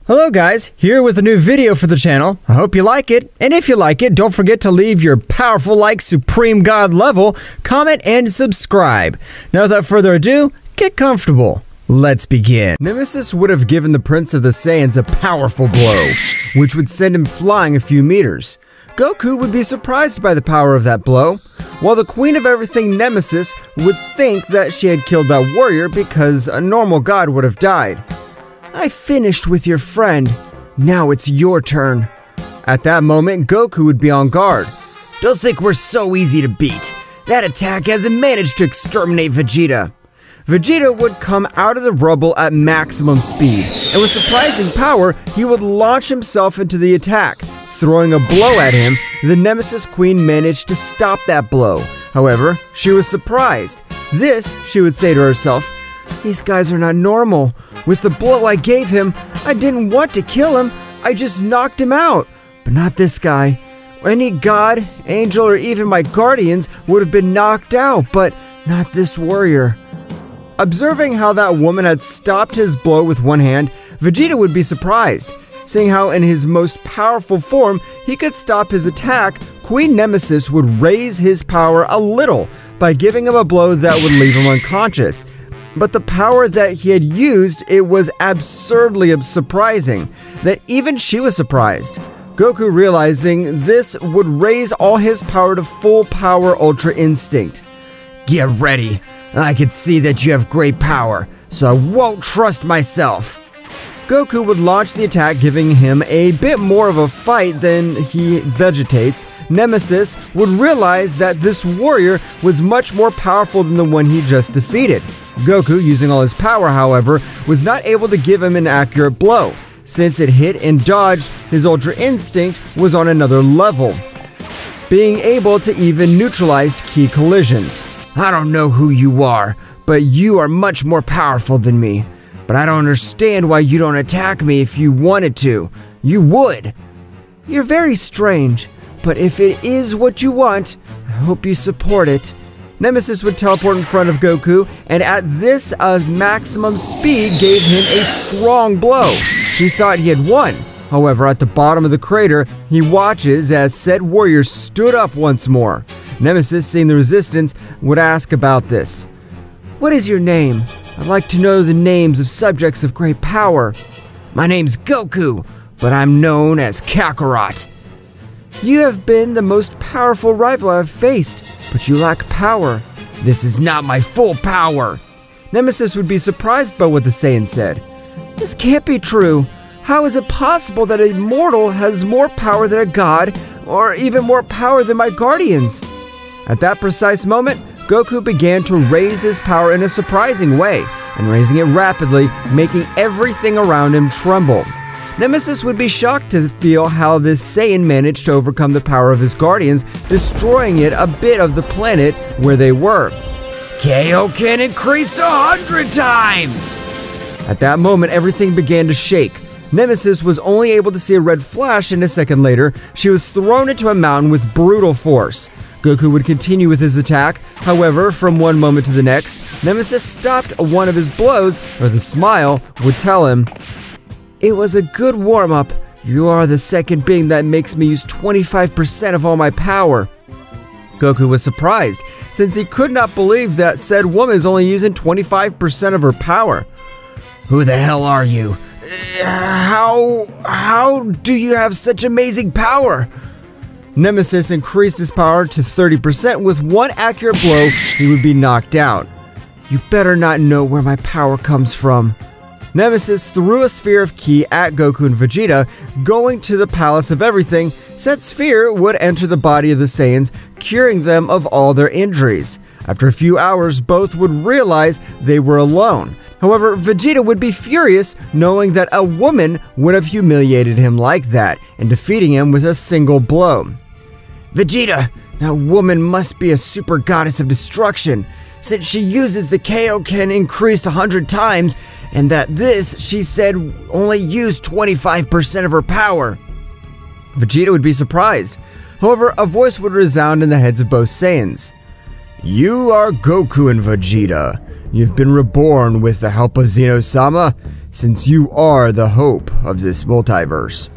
Hello guys, here with a new video for the channel. I hope you like it, and if you like it, don't forget to leave your powerful like Supreme God level, comment, and subscribe. Now without further ado, get comfortable. Let's begin. Nemesis would have given the Prince of the Saiyans a powerful blow, which would send him flying a few meters. Goku would be surprised by the power of that blow, while the Queen of Everything Nemesis would think that she had killed that warrior because a normal god would have died. I finished with your friend. Now it's your turn. At that moment, Goku would be on guard. Don't think we're so easy to beat. That attack hasn't managed to exterminate Vegeta. Vegeta would come out of the rubble at maximum speed, and with surprising power, he would launch himself into the attack. Throwing a blow at him, the Nemesis Queen managed to stop that blow. However, she was surprised. This, she would say to herself, these guys are not normal. With the blow I gave him, I didn't want to kill him, I just knocked him out. But not this guy. Any god, angel, or even my guardians would have been knocked out, but not this warrior. Observing how that woman had stopped his blow with one hand, Vegeta would be surprised. Seeing how in his most powerful form he could stop his attack, Queen Nemesis would raise his power a little by giving him a blow that would leave him unconscious. But the power that he had used, it was absurdly surprising, that even she was surprised. Goku, realizing this, would raise all his power to full power Ultra Instinct. Get ready. I can see that you have great power, so I won't trust myself. Goku would launch the attack, giving him a bit more of a fight than he vegetates. Nemesis would realize that this warrior was much more powerful than the one he just defeated. Goku, using all his power, however, was not able to give him an accurate blow. Since it hit and dodged, his Ultra Instinct was on another level, being able to even neutralize key collisions. I don't know who you are, but you are much more powerful than me. But I don't understand why you don't attack me if you wanted to. You would. You're very strange, but if it is what you want, I hope you support it. Nemesis would teleport in front of Goku, and at this maximum speed gave him a strong blow. He thought he had won. However, at the bottom of the crater, he watches as said warrior stood up once more. Nemesis, seeing the resistance, would ask about this. What is your name? I'd like to know the names of subjects of great power. My name's Goku, but I'm known as Kakarot. You have been the most powerful rival I've faced, but you lack power. This is not my full power. Nemesis would be surprised by what the Saiyan said. This can't be true. How is it possible that a mortal has more power than a god, or even more power than my guardians? At that precise moment, Goku began to raise his power in a surprising way, and raising it rapidly, making everything around him tremble. Nemesis would be shocked to feel how this Saiyan managed to overcome the power of his guardians, destroying a bit of the planet where they were. Kaioken increased 100 times! At that moment, everything began to shake. Nemesis was only able to see a red flash, and a second later, she was thrown into a mountain with brutal force. Goku would continue with his attack. However, from one moment to the next, Nemesis stopped one of his blows, or the smile would tell him, it was a good warm-up. You are the second being that makes me use 25% of all my power. Goku was surprised, since he could not believe that said woman is only using 25% of her power. Who the hell are you? How do you have such amazing power? Nemesis increased his power to 30%. With one accurate blow, he would be knocked out. You better not know where my power comes from. Nemesis threw a sphere of ki at Goku and Vegeta, going to the Palace of Everything. Said sphere would enter the body of the Saiyans, curing them of all their injuries. After a few hours, both would realize they were alone. However, Vegeta would be furious knowing that a woman would have humiliated him like that and defeating him with a single blow. Vegeta, that woman must be a super goddess of destruction. since she uses the Kaioken increased 100 times, and that this, she said, only used 25% of her power. Vegeta would be surprised. However, a voice would resound in the heads of both Saiyans. You are Goku and Vegeta. You've been reborn with the help of Zeno-Sama, since you are the hope of this multiverse.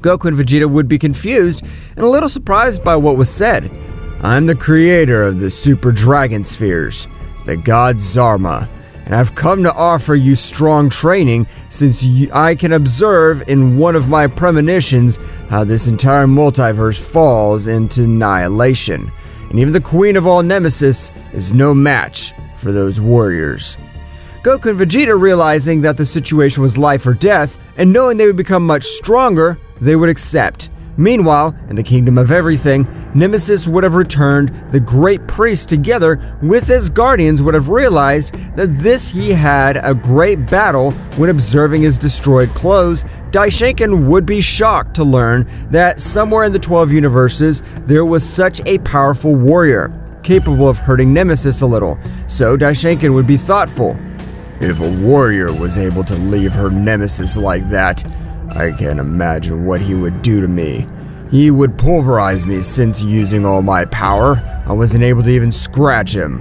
Goku and Vegeta would be confused and a little surprised by what was said. I'm the creator of the Super Dragon Spheres, the god Zarma, and I've come to offer you strong training since I can observe in one of my premonitions how this entire multiverse falls into annihilation, and even the queen of all nemesis is no match for those warriors. Goku and Vegeta, realizing that the situation was life or death, and knowing they would become much stronger, they would accept. Meanwhile, in the Kingdom of Everything, Nemesis would have returned. The Great Priest, together with his guardians, would have realized that he had a great battle. When observing his destroyed clothes, Daishinkan would be shocked to learn that somewhere in the 12 universes there was such a powerful warrior, capable of hurting Nemesis a little. So Daishinkan would be thoughtful. If a warrior was able to leave her Nemesis like that, I can't imagine what he would do to me. He would pulverize me since using all my power, I wasn't able to even scratch him.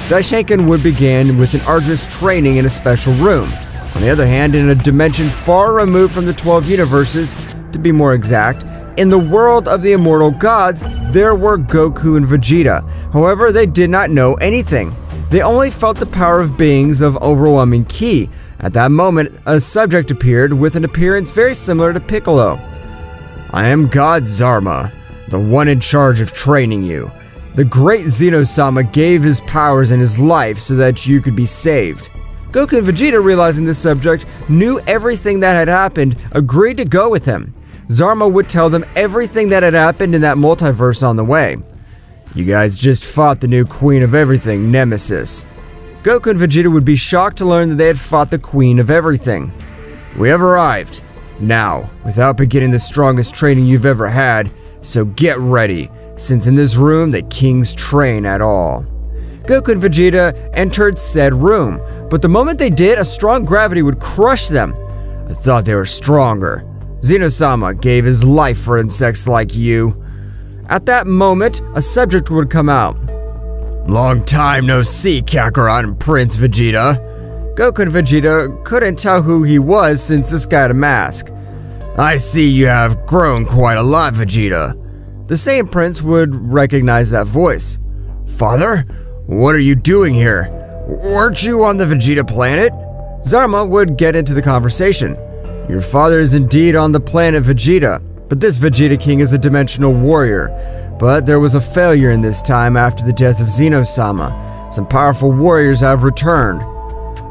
Daishinkan would begin with an arduous training in a special room. On the other hand, in a dimension far removed from the 12 universes, to be more exact, in the world of the immortal gods, there were Goku and Vegeta. However, they did not know anything. They only felt the power of beings of overwhelming ki. At that moment, a subject appeared with an appearance very similar to Piccolo. I am God Zarma, the one in charge of training you. The great Zeno-Sama gave his powers and his life so that you could be saved. Goku and Vegeta, realizing this subject knew everything that had happened, agreed to go with him. Zarma would tell them everything that had happened in that multiverse on the way. You guys just fought the new Queen of Everything, Nemesis. Goku and Vegeta would be shocked to learn that they had fought the Queen of Everything. We have arrived. Now, without beginning the strongest training you've ever had, so get ready, since in this room the kings train at all. Goku and Vegeta entered said room, but the moment they did, a strong gravity would crush them. I thought they were stronger. Zeno-Sama gave his life for insects like you. At that moment, a subject would come out. Long time no see, Kakarot and Prince Vegeta. Goku and Vegeta couldn't tell who he was since this guy had a mask. I see you have grown quite a lot, Vegeta. The Saiyan Prince would recognize that voice. Father, what are you doing here? Weren't you on the Vegeta planet? Zarma would get into the conversation. Your father is indeed on the planet Vegeta, but this Vegeta King is a dimensional warrior. But there was a failure in this time after the death of Zeno-Sama. Some powerful warriors have returned.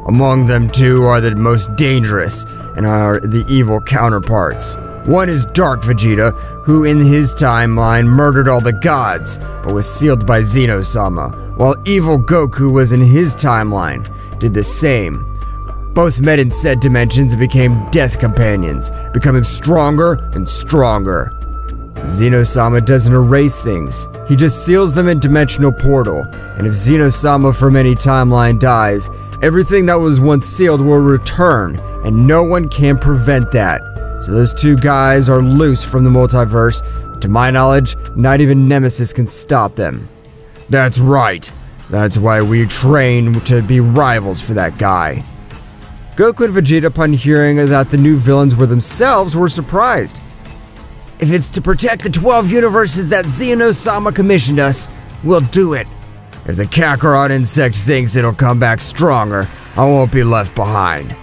Among them two are the most dangerous and are the evil counterparts. One is Dark Vegeta, who in his timeline murdered all the gods, but was sealed by Zeno-Sama, while evil Goku was in his timeline, did the same. Both met in said dimensions and became death companions, becoming stronger and stronger. Zeno-Sama doesn't erase things, he just seals them in dimensional portal, and if Zeno-Sama from any timeline dies, everything that was once sealed will return, and no one can prevent that. So those two guys are loose from the multiverse. To my knowledge, not even Nemesis can stop them. That's right. That's why we train to be rivals for that guy. Goku and Vegeta, upon hearing that the new villains were themselves, were surprised. If it's to protect the 12 universes that Zeno-Sama commissioned us, we'll do it. If the Kakarot insect thinks it'll come back stronger, I won't be left behind.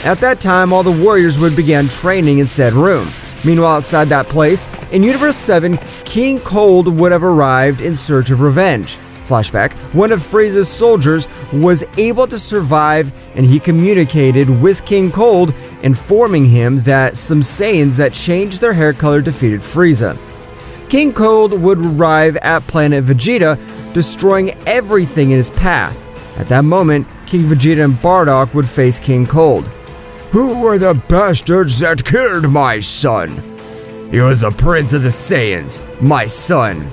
At that time, all the warriors would begin training in said room. Meanwhile, outside that place, in Universe 7, King Cold would have arrived in search of revenge. Flashback, one of Frieza's soldiers was able to survive, and he communicated with King Cold, informing him that some Saiyans that changed their hair color defeated Frieza. King Cold would arrive at planet Vegeta, destroying everything in his path. At that moment, King Vegeta and Bardock would face King Cold. Who were the bastards that killed my son? He was the Prince of the Saiyans, my son.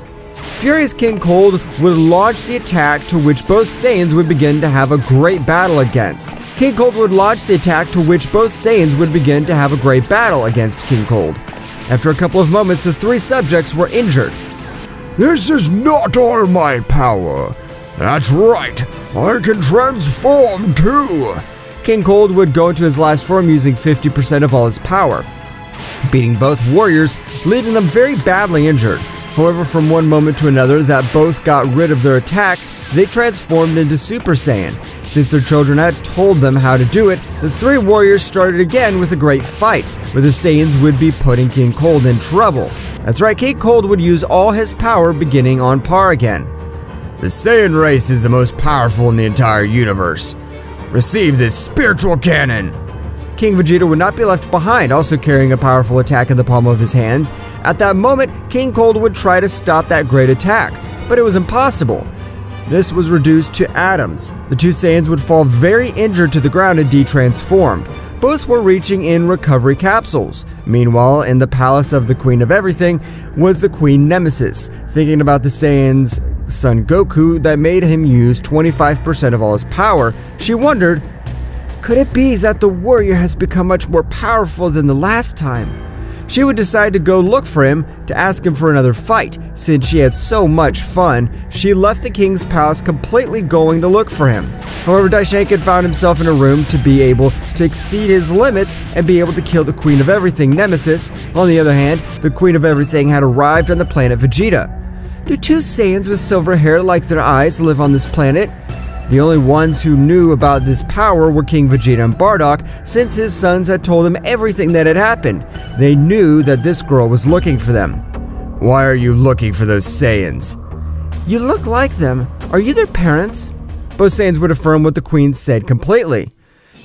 Furious King Cold would launch the attack to which both Saiyans would begin to have a great battle against. King Cold would launch the attack to which both Saiyans would begin to have a great battle against King Cold. After a couple of moments, the three subjects were injured. This is not all my power. That's right, I can transform too. King Cold would go into his last form using 50% of all his power, beating both warriors, leaving them very badly injured. However, from one moment to another that both got rid of their attacks, they transformed into Super Saiyan. Since their children had told them how to do it, the three warriors started again with a great fight, where the Saiyans would be putting King Cold in trouble. That's right, King Cold would use all his power beginning on par again. The Saiyan race is the most powerful in the entire universe. Receive this spiritual cannon! King Vegeta would not be left behind, also carrying a powerful attack in the palm of his hands. At that moment, King Cold would try to stop that great attack, but it was impossible. This was reduced to atoms. The two Saiyans would fall very injured to the ground and de-transformed. Both were reaching in recovery capsules. Meanwhile, in the palace of the Queen of Everything was the Queen Nemesis, thinking about the Saiyan's son Goku that made him use 25% of all his power. She wondered, could it be that the warrior has become much more powerful than the last time? She would decide to go look for him to ask him for another fight. Since she had so much fun, she left the king's palace completely going to look for him. However, Daishinkan found himself in a room to be able to exceed his limits and be able to kill the Queen of Everything, Nemesis. On the other hand, the Queen of Everything had arrived on the planet Vegeta. Do two Saiyans with silver hair like their eyes live on this planet? The only ones who knew about this power were King Vegeta and Bardock, since his sons had told him everything that had happened. They knew that this girl was looking for them. Why are you looking for those Saiyans? You look like them. Are you their parents? Both Saiyans would affirm what the Queen said completely.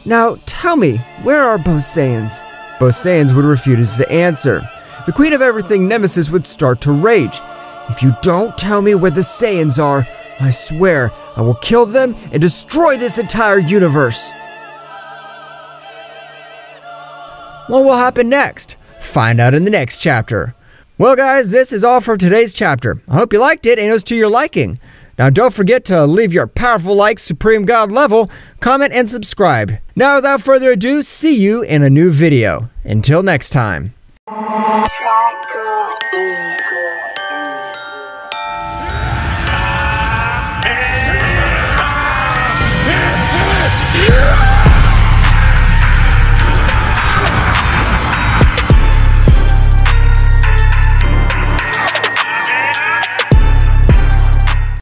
Now, tell me, where are both Saiyans? Both Saiyans would refuse to answer. The Queen of Everything, Nemesis, would start to rage. If you don't tell me where the Saiyans are, I swear I will kill them and destroy this entire universe. What will happen next? Find out in the next chapter. Well guys, this is all for today's chapter. I hope you liked it and it was to your liking. Now don't forget to leave your powerful like Supreme God level, comment and subscribe. Now without further ado, see you in a new video. Until next time.